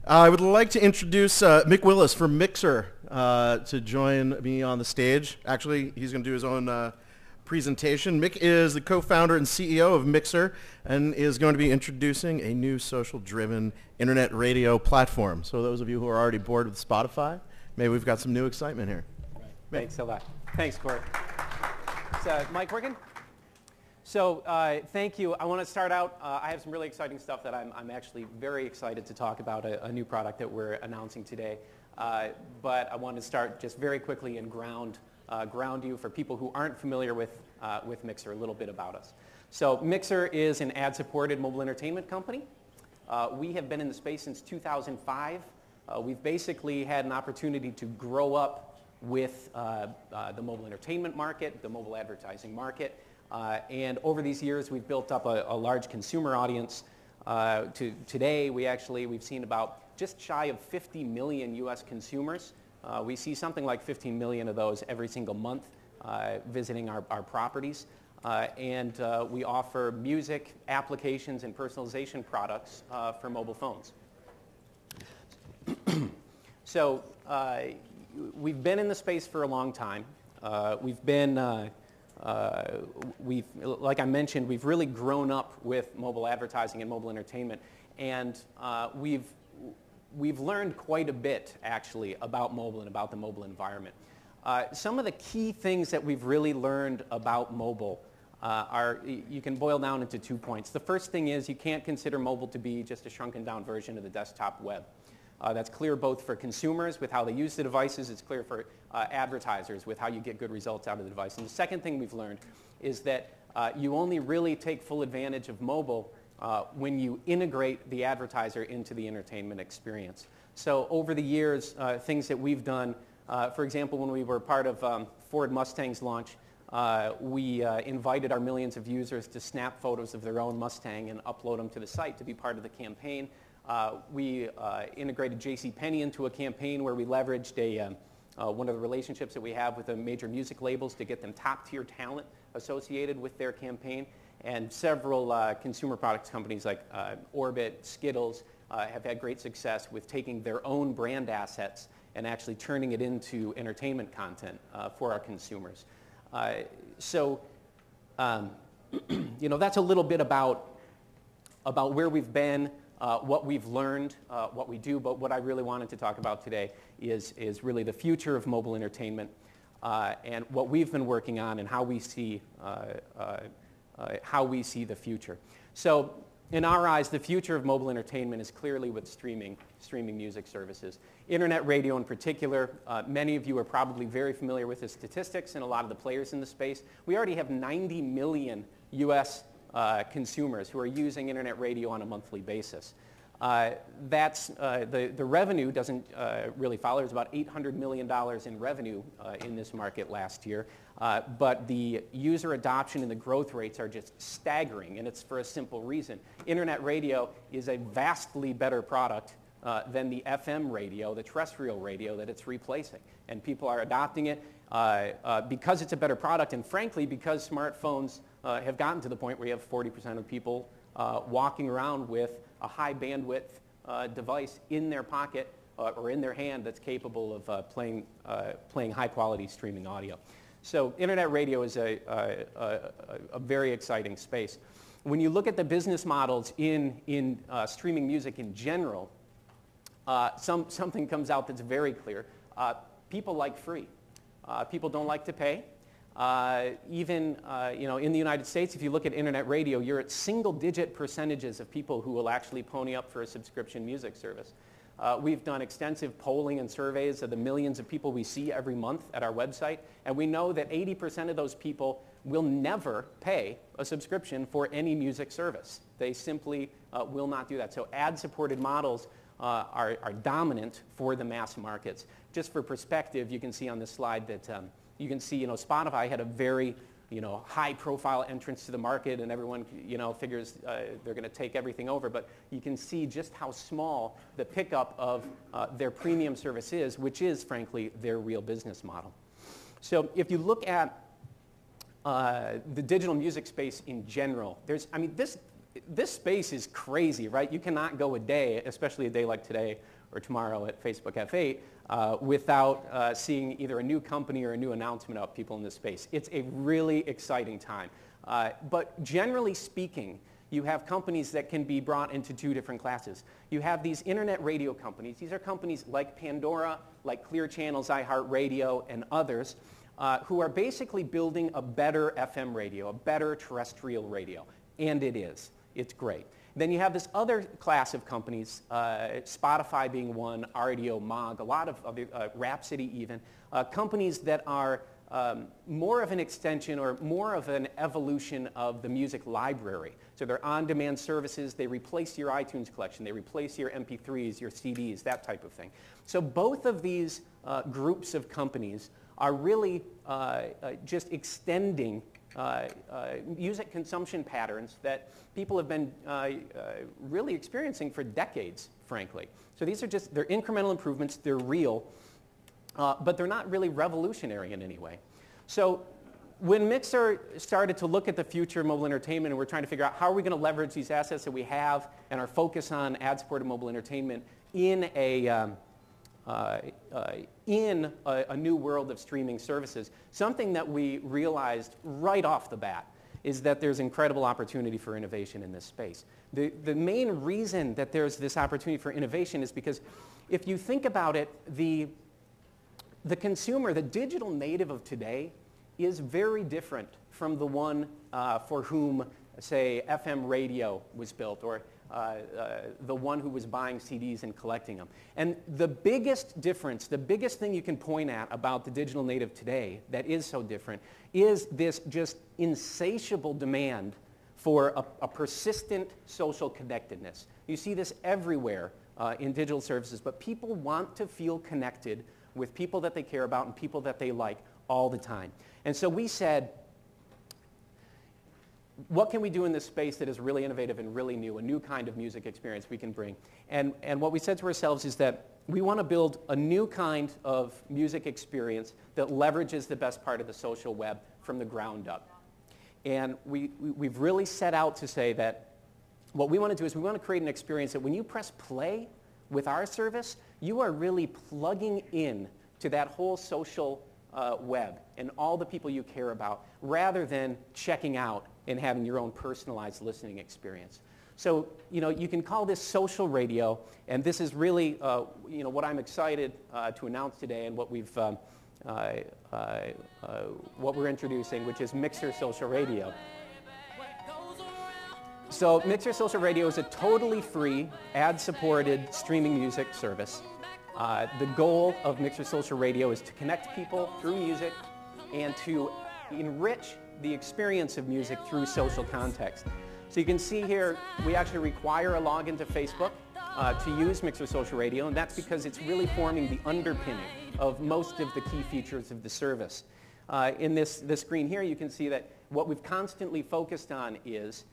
I would like to introduce Myk Willis from Myxer to join me on the stage. Actually, he's going to do his own presentation. Myk is the co-founder and CEO of Myxer and is going to be introducing a new social-driven internet radio platform. So those of you who are already bored with Spotify, maybe we've got some new excitement here. Right. Thanks a lot. Thanks, Court. Is Mike working? So thank you. I want to start out, I have some really exciting stuff that I'm actually very excited to talk about, a new product that we're announcing today. But I want to start just very quickly and ground you for people who aren't familiar with Myxer, a little bit about us. So Myxer is an ad-supported mobile entertainment company. We have been in the space since 2005. We've basically had an opportunity to grow up with the mobile entertainment market, the mobile advertising market. And over these years, we've built up a large consumer audience. Today, we've seen about just shy of 50 million U.S. consumers. We see something like 15 million of those every single month visiting our properties. And we offer music, applications, and personalization products for mobile phones. So we've been in the space for a long time. Like I mentioned, we've really grown up with mobile advertising and mobile entertainment, and we've learned quite a bit, actually, about mobile and about the mobile environment. Some of the key things that we've really learned about mobile you can boil down into 2 points. The first thing is you can't consider mobile to be just a shrunken down version of the desktop web. That's clear both for consumers with how they use the devices. It's clear for advertisers with how you get good results out of the device. And the second thing we've learned is that you only really take full advantage of mobile when you integrate the advertiser into the entertainment experience. So over the years, things that we've done, for example, when we were part of Ford Mustang's launch, we invited our millions of users to snap photos of their own Mustang and upload them to the site to be part of the campaign. We integrated JCPenney into a campaign where we leveraged one of the relationships that we have with the major music labels to get them top-tier talent associated with their campaign. And several consumer products companies like Orbit, Skittles have had great success with taking their own brand assets and actually turning it into entertainment content for our consumers. So that's a little bit about where we've been, what we've learned, what we do, but what I really wanted to talk about today is really the future of mobile entertainment and what we've been working on and how we see the future. So in our eyes, the future of mobile entertainment is clearly with streaming music services. Internet radio in particular, many of you are probably very familiar with the statistics and a lot of the players in the space. We already have 90 million U.S. Consumers who are using internet radio on a monthly basis. The revenue doesn't really follow. There's about $800 million in revenue in this market last year. But the user adoption and the growth rates are just staggering, and it's for a simple reason. Internet radio is a vastly better product than the FM radio, the terrestrial radio that it's replacing. And people are adopting it because it's a better product, and frankly, because smartphones have gotten to the point where you have 40% of people walking around with a high bandwidth device in their pocket or in their hand that's capable of playing high quality streaming audio. So internet radio is a very exciting space. When you look at the business models in streaming music in general, something comes out that's very clear. People like free. People don't like to pay. Even in the United States, if you look at internet radio, you're at single-digit percentages of people who will actually pony up for a subscription music service. We've done extensive polling and surveys of the millions of people we see every month at our website, and we know that 80% of those people will never pay a subscription for any music service. They simply will not do that. So ad-supported models are dominant for the mass markets. Just for perspective, you can see on this slide that you can see, Spotify had a very, high-profile entrance to the market, and everyone, figures they're going to take everything over. But you can see just how small the pickup of their premium service is, which is, frankly, their real business model. So if you look at the digital music space in general, this space is crazy, right? You cannot go a day, especially a day like today, or tomorrow at Facebook F8 without seeing either a new company or a new announcement of people in this space. It's a really exciting time. But generally speaking, you have companies that can be brought into two different classes. You have these internet radio companies. These are companies like Pandora, like Clear Channel's iHeartRadio, and others who are basically building a better FM radio, a better terrestrial radio. And it is. It's great. Then you have this other class of companies, Spotify being one, RDO, Mog, a lot of other, Rhapsody even, companies that are more of an extension or more of an evolution of the music library. So they're on-demand services. They replace your iTunes collection. They replace your MP3s, your CDs, that type of thing. So both of these groups of companies are really just extending music consumption patterns that people have been really experiencing for decades, frankly. So these are just, they're incremental improvements. They're real. But they're not really revolutionary in any way. So when Myxer started to look at the future of mobile entertainment and we're trying to figure out how are we going to leverage these assets that we have and our focus on ad-supported mobile entertainment in a new world of streaming services, something that we realized right off the bat is that there's incredible opportunity for innovation in this space. The main reason that there's this opportunity for innovation is because if you think about it, the consumer, the digital native of today, is very different from the one for whom, say, FM radio was built, or the one who was buying CDs and collecting them. And the biggest difference, the biggest thing you can point at about the digital native today that is so different is this just insatiable demand for a persistent social connectedness. You see this everywhere in digital services, but people want to feel connected with people that they care about and people that they like all the time. And so we said, what can we do in this space that is really innovative and really new, a new kind of music experience we can bring? And what we said to ourselves is that we want to build a new kind of music experience that leverages the best part of the social web from the ground up. And we've really set out to say that what we want to do is we want to create an experience that when you press play with our service, you are really plugging in to that whole social web and all the people you care about, rather than checking out and having your own personalized listening experience. So, you can call this social radio, and this is really, what I'm excited to announce today, and what we're introducing, which is Myxer Social Radio. So Myxer Social Radio is a totally free, ad-supported streaming music service. The goal of Myxer Social Radio is to connect people through music and to enrich the experience of music through social context. So you can see here, we actually require a login to Facebook to use Myxer Social Radio, and that's because it's really forming the underpinning of most of the key features of the service. In this screen here, you can see that what we've constantly focused on is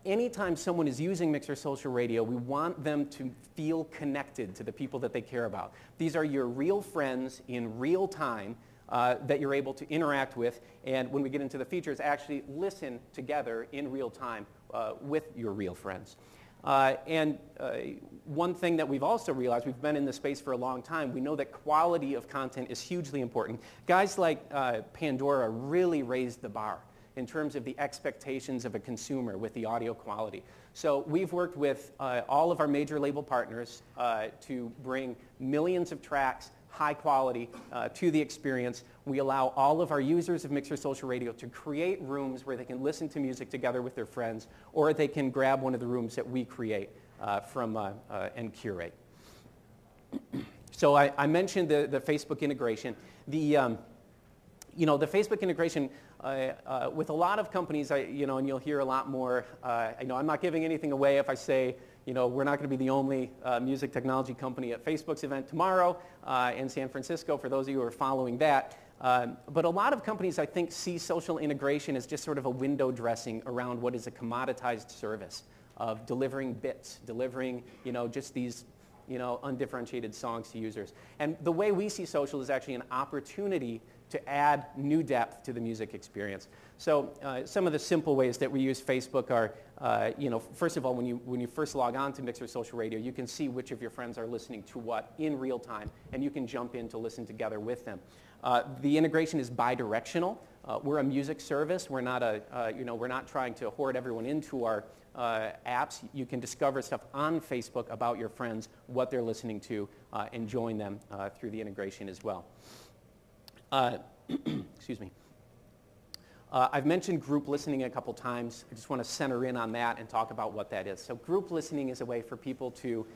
anytime someone is using Myxer Social Radio, we want them to feel connected to the people that they care about. These are your real friends in real time that you're able to interact with, and when we get into the features, actually listen together in real time with your real friends. One thing that we've also realized, we've been in this space for a long time, we know that quality of content is hugely important. Guys like Pandora really raised the bar in terms of the expectations of a consumer with the audio quality. So we've worked with all of our major label partners to bring millions of tracks, high quality, to the experience. We allow all of our users of Myxer Social Radio to create rooms where they can listen to music together with their friends, or they can grab one of the rooms that we create and curate. So I mentioned the Facebook integration. The Facebook integration with a lot of companies, and you'll hear a lot more. I'm not giving anything away if I say, we're not going to be the only music technology company at Facebook's event tomorrow in San Francisco, for those of you who are following that. But a lot of companies, I think, see social integration as just sort of a window dressing around what is a commoditized service of delivering bits, delivering, just these, undifferentiated songs to users. And the way we see social is actually an opportunity to add new depth to the music experience. So some of the simple ways that we use Facebook are first of all, when you first log on to Myxer Social Radio, you can see which of your friends are listening to what in real time, and you can jump in to listen together with them. The integration is bi-directional. We're a music service. We're not we're not trying to hoard everyone into our apps. You can discover stuff on Facebook about your friends, what they're listening to, and join them through the integration as well. Excuse me. I've mentioned group listening a couple times. I just want to center in on that and talk about what that is. So group listening is a way for people to,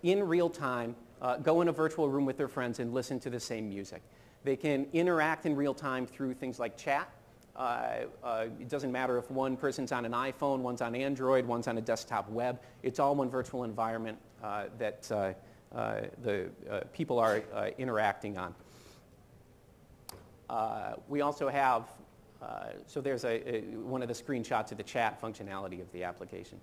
in real time, go in a virtual room with their friends and listen to the same music. They can interact in real time through things like chat. It doesn't matter if one person's on an iPhone, one's on Android, one's on a desktop web. It's all one virtual environment that the people are interacting on. We also have, so there's one of the screenshots of the chat functionality of the application.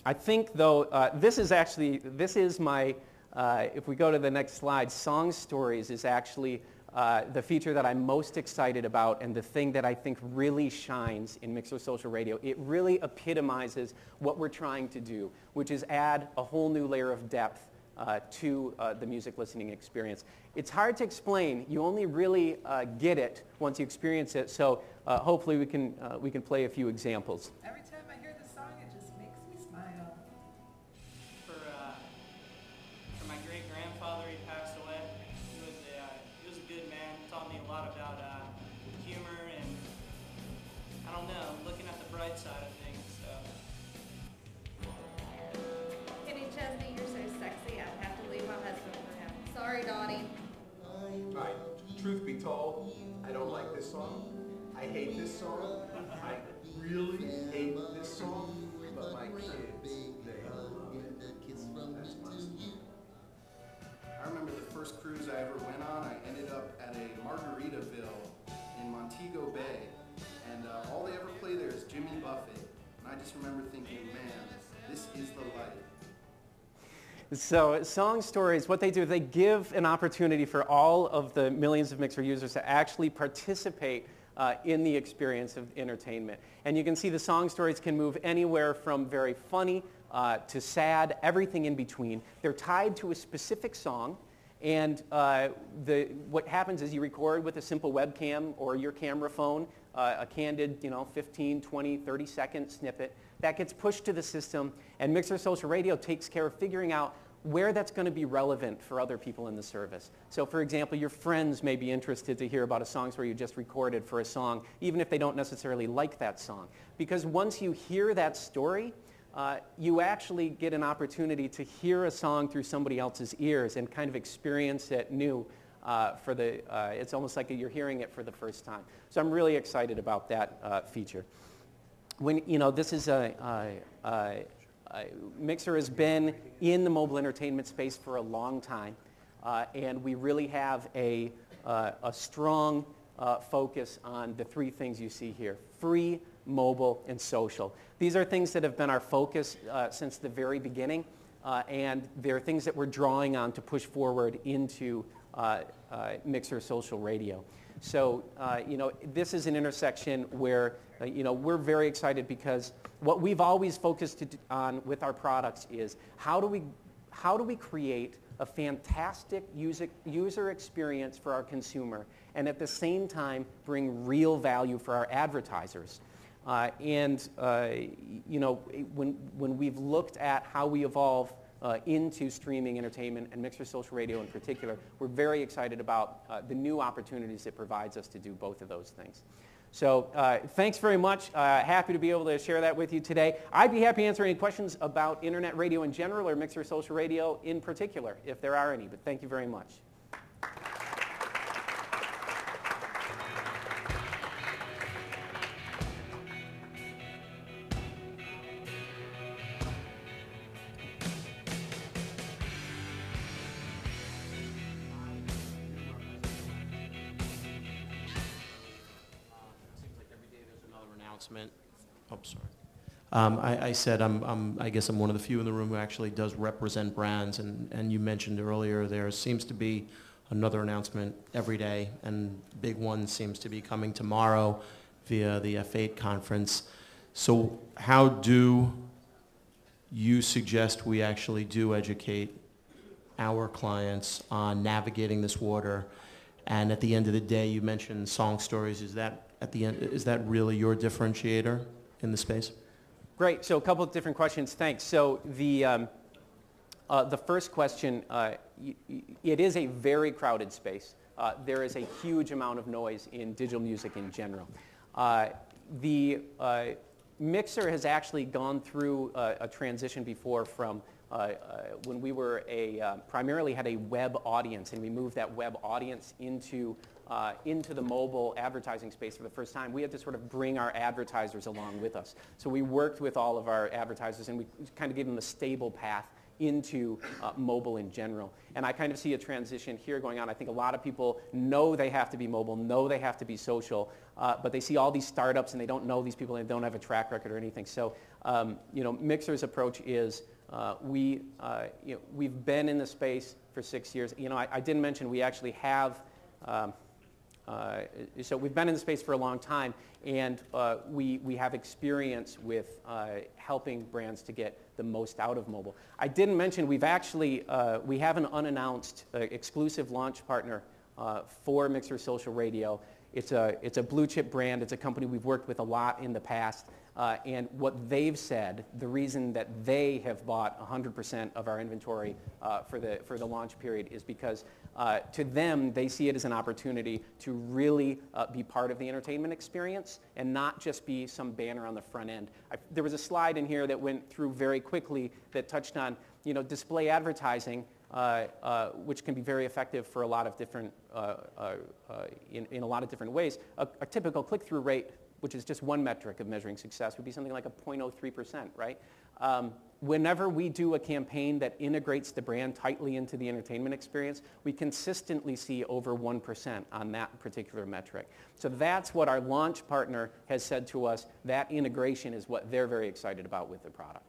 I think, though, this is my, if we go to the next slide, Song Stories is actually the feature that I'm most excited about and the thing that I think really shines in Myxer Social Radio. It really epitomizes what we're trying to do, which is add a whole new layer of depth to the music listening experience. It's hard to explain. You only really get it once you experience it. So hopefully we can play a few examples. Every time I hear this song, it just makes me smile. For my great grandfather, he passed away. He was a good man. Taught me a lot about humor and I don't know, looking at the bright side of things. So. Kenny Chesney, you're so sexy. I'd have to leave my husband for him. Sorry, Donnie. Alright, truth be told, I don't like this song. I hate this song. I really hate this song. But my kids, they love it. That's my song. I remember the first cruise I ever went on. I ended up at a Margaritaville in Montego Bay. And all they ever play there is Jimmy Buffett. And I just remember thinking, man, this is the life. So Song Stories, what they do, they give an opportunity for all of the millions of Myxer users to actually participate in the experience of entertainment. And you can see the Song Stories can move anywhere from very funny to sad, everything in between. They're tied to a specific song. And what happens is you record with a simple webcam or your camera phone, a candid 15, 20, 30-second snippet. That gets pushed to the system, and Myxer Social Radio takes care of figuring out where that's going to be relevant for other people in the service. So for example, your friends may be interested to hear about a song story you just recorded for a song, even if they don't necessarily like that song. Because once you hear that story, you actually get an opportunity to hear a song through somebody else's ears and kind of experience it new. It's almost like you're hearing it for the first time. So I'm really excited about that feature. This is Myxer has been in the mobile entertainment space for a long time, and we really have a strong focus on the three things you see here: free, mobile, and social. These are things that have been our focus since the very beginning, and they're things that we're drawing on to push forward into Myxer Social Radio. So, this is an intersection where, we're very excited because what we've always focused on with our products is how do we create a fantastic user experience for our consumer and at the same time bring real value for our advertisers. When we've looked at how we evolve into streaming entertainment and Myxer Social Radio in particular, we're very excited about the new opportunities it provides us to do both of those things. So thanks very much. Happy to be able to share that with you today. I'd be happy to answer any questions about internet radio in general or Myxer Social Radio in particular, if there are any, but thank you very much. Oh, sorry. I said I guess I'm one of the few in the room who actually does represent brands, and you mentioned earlier there seems to be another announcement every day, and big one seems to be coming tomorrow via the F8 conference. So how do you suggest we actually do educate our clients on navigating this water? And at the end of the day, you mentioned song stories. Is that at the end, is that really your differentiator in the space? Great. So a couple of different questions. Thanks. So the first question, it is a very crowded space. There is a huge amount of noise in digital music in general. The Myxer has actually gone through a transition before from when we were primarily had a web audience, and we moved that web audience into the mobile advertising space for the first time. We had to sort of bring our advertisers along with us. So we worked with all of our advertisers, and we kind of gave them a stable path into mobile in general. And I kind of see a transition here going on. I think a lot of people know they have to be mobile, know they have to be social, but they see all these startups and they don't know these people and they don't have a track record or anything. So, Myxer's approach is we've been in the space for 6 years. I didn't mention we actually have so we've been in the space for a long time, and we have experience with helping brands to get the most out of mobile. I didn't mention we have an unannounced exclusive launch partner for Myxer Social Radio. It's a blue chip brand. It's a company we've worked with a lot in the past. And what they've said, the reason that they have bought 100% of our inventory for the launch period is because to them, they see it as an opportunity to really be part of the entertainment experience and not just be some banner on the front end. There was a slide in here that went through very quickly that touched on display advertising, which can be very effective for a lot of different in a lot of different ways. A typical click-through rate, which is just one metric of measuring success, would be something like a 0.03%, right? Whenever we do a campaign that integrates the brand tightly into the entertainment experience, we consistently see over 1% on that particular metric. So that's what our launch partner has said to us. That integration is what they're very excited about with the product.